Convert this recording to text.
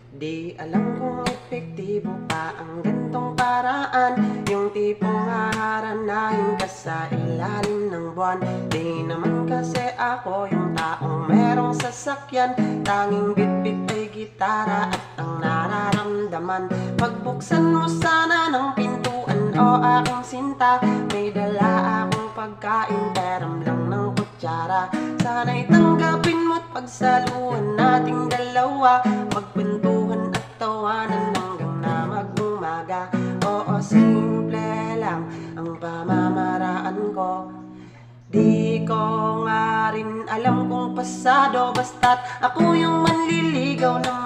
Di alam kung epektibo pa ang gantong paraan, yung tipong haharanahin ka sa ilalim ng buwan. Di naman kasi ako yung taong merong sasakyan, tanging bitbit ay gitara at ang nararamdaman. Pagbuksan mo sana ng pintuan o aking sinta, may dala akong pagkain, peram lang ng kutsara. Sana'y tanggapin mo't pagsaluhan nating dalawa, magkwentuhan at tawanan hanggang na mag-umaga. Oo, simple lang ang pamamaraan ko. Di ko nga rin alam kung pasado, basta't ako yung manliligaw na